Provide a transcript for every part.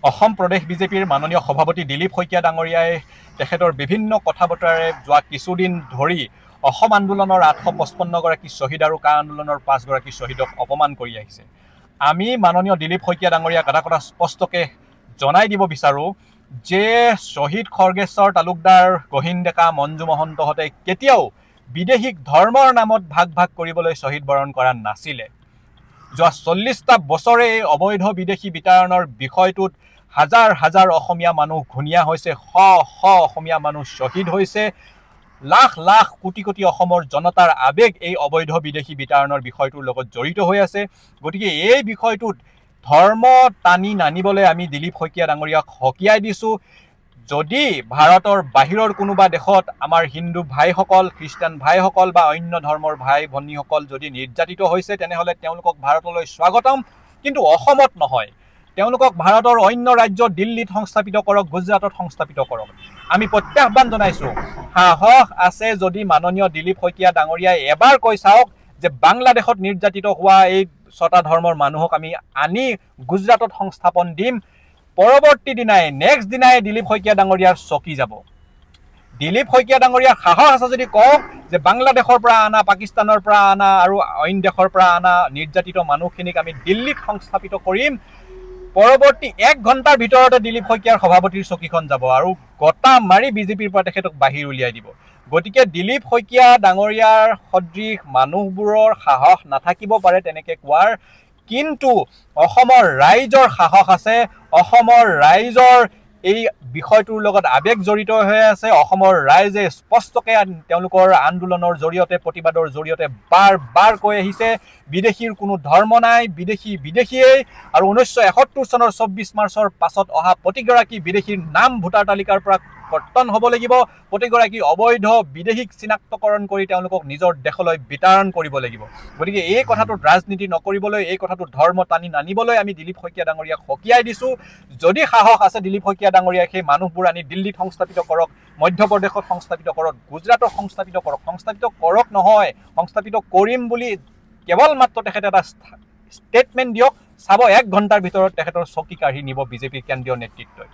অসম প্ৰদেশ বিজেপিৰ মাননীয় সভাপতি দিলীপ শইকীয়া ডাঙৰীয়াই তেখেতৰ বিভিন্ন কথা বতৰাৰে যোৱা কিছুদিন ধৰি অসম আন্দোলনৰ 855 গৰাকী শ্বহীদ আৰু কা আন্দোলনৰ 5 গৰাকী শ্বহীদক অপমান কৰি আহিছে। আমি মাননীয় দিলীপ শইকীয়া ডাঙৰীয়াক এটা কথা স্পষ্টকৈ জনাই দিব বিচাৰোঁ যে শ্বহীদ খৰ্গেশ্বৰ তালুকদাৰ, গহীন ডেকা, মঞ্জু মহন্তহঁতে কেতিয়াও বিদেশীক ধৰ্মৰ নামত ভাগ ভাগ কৰিবলৈ শ্বহীদ বৰণ কৰা নাছিলে। যোৱা 40টা বছৰে এই অবৈধ বিদেশী বিতৰণৰ বিষয়টোত হাজাৰ হাজাৰ অসমীয়া মানুহ ঘূণীয়া হৈছে, শ শ অসমীয়া মানুহ শ্বহীদ হৈছে, লাখ লাখ কোটি কোটি অসমৰ জনতাৰ আবেগ এই অবৈধ বিদেশী বিতৰণৰ বিষয়টোৰ লগত জড়িত হৈ আছে। গতিকে এই বিষয়টোত ধৰ্ম টানি নানিবলৈ আমি দিলীপ শইকীয়া ডাঙৰীয়াক সকীয়াই দিছোঁ। যদি ভাৰতৰ বাহিৰৰ কোনোবা দেশত আমাৰ হিন্দু ভাইসকল, খ্ৰীষ্টান ভাইসকল বা অন্য ধৰ্মৰ ভাই ভনীসকল যদি নিৰ্যাতিত হৈছে তেনেহ'লে তেওঁলোকক ভাৰতলৈ স্বাগতম, কিন্তু অসমত নহয়। তেওঁলোকক ভাৰতৰ অন্য ৰাজ্য দিল্লীত সংস্থাপিত কৰক, গুজৰাটত সংস্থাপিত কৰক। আমি প্ৰত্যাহ্বান জনাইছোঁ, সাহস আছে যদি মাননীয় দিলীপ শইকীয়া ডাঙৰীয়াই এবাৰ কৈ চাওক যে বাংলাদেশত নিৰ্যাতিত হোৱা এই 6টা ধৰ্মৰ মানুহক আমি আনি গুজৰাটত সংস্থাপন দিম। পৰৱৰ্তী দিনাই নেক্সট দিনাই দিলীপ শইকীয়া ডাঙৰীয়াৰ চকী যাব। দিলীপ শইকীয়া ডাঙৰীয়াৰ সাহস আছে যদি কওক যে বাংলাদেশৰ পৰা অনা, পাকিস্তানৰ পৰা অনা আৰু অইন দেশৰ পৰা অনা নিৰ্যাতিত মানুহখিনিক আমি দিল্লীত সংস্থাপিত কৰিম। পৰৱৰ্তী 1 ঘণ্টাৰ ভিতৰতে দিলীপ শইকীয়াৰ সভাপতিৰ চকীখন যাব আৰু গটা মাৰি বিজেপিৰ পৰা তেখেতক বাহিৰ উলিয়াই দিব। গতিকে দিলীপ শইকীয়া ডাঙৰীয়াৰ সদৃশ মানুহবোৰৰ সাহস নাথাকিব পাৰে তেনেকৈ কোৱাৰ, কিন্তু অসমৰ ৰাইজৰ সাহস আছে। অসমৰ ৰাইজৰ এই বিষয়টোৰ লগত আবেগ জড়িত হৈ আছে। অসমৰ ৰাইজে স্পষ্টকৈ তেওঁলোকৰ আন্দোলনৰ জৰিয়তে, প্ৰতিবাদৰ জৰিয়তে বাৰ বাৰ কৈ আহিছে বিদেশীৰ কোনো ধৰ্ম নাই, বিদেশী বিদেশীয়েই। আৰু 1971 চনৰ 24 মাৰ্চৰ পাছত অহা প্ৰতিগৰাকী বিদেশীৰ নাম ভোটাৰ তালিকাৰ পৰা কৰ্তন হ'ব লাগিব। প্ৰতিগৰাকী অবৈধ বিদেশীক চিনাক্তকৰণ কৰি তেওঁলোকক নিজৰ দেশলৈ বিতৰণ কৰিব লাগিব। গতিকে এই কথাটোত ৰাজনীতি নকৰিবলৈ, এই কথাটোত ধৰ্ম টানি নানিবলৈ আমি দিলীপ শইকীয়া ডাঙৰীয়াক সকীয়াই দিছোঁ। যদি সাহস আছে দিলীপ শইকীয়া ডাঙৰীয়াই সেই মানুহবোৰ আনি দিল্লীত সংস্থাপিত কৰক, মধ্যপ্ৰদেশত সংস্থাপিত কৰক, গুজৰাটত সংস্থাপিত কৰক। সংস্থাপিত কৰক নহয়, সংস্থাপিত কৰিম বুলি কেৱল মাত্ৰ তেখেতে এটা ষ্টেটমেণ্ট দিয়ক, চাব 1 ঘণ্টাৰ ভিতৰত তেখেতৰ চকী কাঢ়ি নিব বিজেপিৰ কেন্দ্ৰীয় নেতৃত্বই।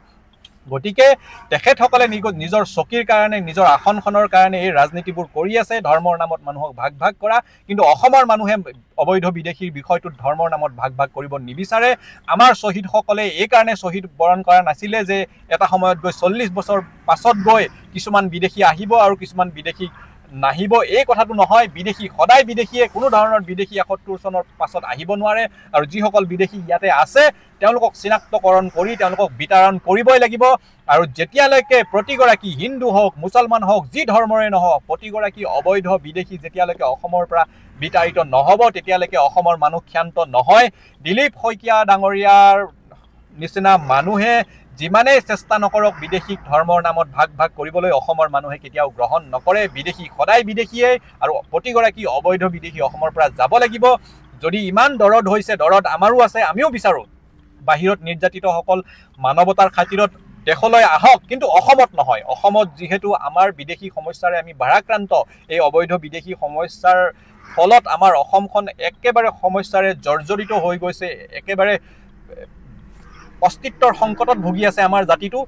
গতিকে তেখেতসকলে নিজৰ চকীৰ কাৰণে, নিজৰ আসনখনৰ কাৰণে এই ৰাজনীতিবোৰ কৰি আছে, ধৰ্মৰ নামত মানুহক ভাগ ভাগ কৰা। কিন্তু অসমৰ মানুহে অবৈধ বিদেশীৰ বিষয়টোত ধৰ্মৰ নামত ভাগ ভাগ কৰিব নিবিচাৰে। আমাৰ শ্বহীদসকলে এইকাৰণে শ্বহীদ বৰণ কৰা নাছিলে যে এটা সময়ত গৈ 40 বছৰ পাছত গৈ কিছুমান বিদেশী আহিব আৰু কিছুমান বিদেশী নাহিব, এই কথাটো নহয়। বিদেশী সদায় বিদেশীয়ে, কোনো ধৰণৰ বিদেশী 71 চনৰ পাছত আহিব নোৱাৰে। আৰু যিসকল বিদেশী ইয়াতে আছে তেওঁলোকক চিনাক্তকৰণ কৰি তেওঁলোকক বিতৰণ কৰিবই লাগিব। আৰু যেতিয়ালৈকে প্ৰতিগৰাকী হিন্দু হওক, মুছলমান হওক, যি ধৰ্মৰে নহওক, প্ৰতিগৰাকী অবৈধ বিদেশী যেতিয়ালৈকে অসমৰ পৰা বিতাড়িত নহ'ব তেতিয়ালৈকে অসমৰ মানুহ ক্ষান্ত নহয়। দিলীপ শইকীয়া ডাঙৰীয়াৰ নিচিনা মানুহে যিমানেই চেষ্টা নকৰক বিদেশীক ধৰ্মৰ নামত ভাগ ভাগ কৰিবলৈ, অসমৰ মানুহে কেতিয়াও গ্ৰহণ নকৰে। বিদেশী সদায় বিদেশীয়ে, আৰু প্ৰতিগৰাকী অবৈধ বিদেশী অসমৰ পৰা যাব লাগিব। যদি ইমান দৰদ হৈছে, দৰদ আমাৰো আছে, আমিও বিচাৰোঁ বাহিৰত নিৰ্যাতিতসকল মানৱতাৰ খাতিৰত দেশলৈ আহক, কিন্তু অসমত নহয়। অসমত যিহেতু আমাৰ বিদেশী সমস্যাৰে আমি ভাৰাক্ৰান্ত, এই অবৈধ বিদেশী সমস্যাৰ ফলত আমাৰ অসমখন একেবাৰে সমস্যাৰে জৰ্জৰিত হৈ গৈছে, একেবাৰে অস্তিত্বৰ সংকটত ভুগি আছে আমাৰ জাতিটো।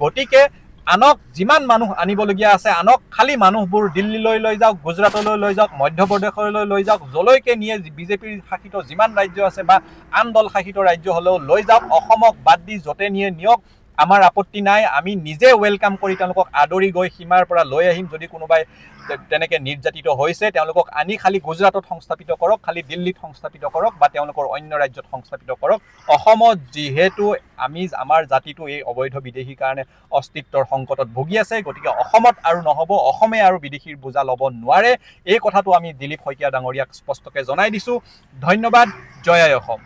গতিকে আনক যিমান মানুহ আনিবলগীয়া আছে আনক, খালী মানুহবোৰ দিল্লীলৈ লৈ যাওক, গুজৰাটলৈ লৈ যাওক, মধ্যপ্ৰদেশলৈ লৈ যাওক, যলৈকে নিয়ে বিজেপিৰ শাসিত যিমান ৰাজ্য আছে বা আন দল শাসিত ৰাজ্য হ'লেও লৈ যাওক। অসমক বাদ দি য'তে নিয়ে নিয়ক, আমাৰ আপত্তি নাই। আমি নিজে ৱেলকাম কৰি তেওঁলোকক আদৰি গৈ সীমাৰ পৰা লৈ আহিম। যদি কোনোবাই তেনেকৈ নিৰ্যাতিত হৈছে তেওঁলোকক আনি খালী গুজৰাটত সংস্থাপিত কৰক, খালী দিল্লীত সংস্থাপিত কৰক বা তেওঁলোকৰ অন্য ৰাজ্যত সংস্থাপিত কৰক। অসমত যিহেতু আমাৰ জাতিটো এই অবৈধ বিদেশীৰ কাৰণে অস্তিত্বৰ সংকটত ভুগি আছে, গতিকে অসমত আৰু নহ'ব, অসমে আৰু বিদেশীৰ বোজা ল'ব নোৱাৰে। এই কথাটো আমি দিলীপ শইকীয়া ডাঙৰীয়াক স্পষ্টকৈ জনাই দিছোঁ। ধন্যবাদ। জয় আই অসম।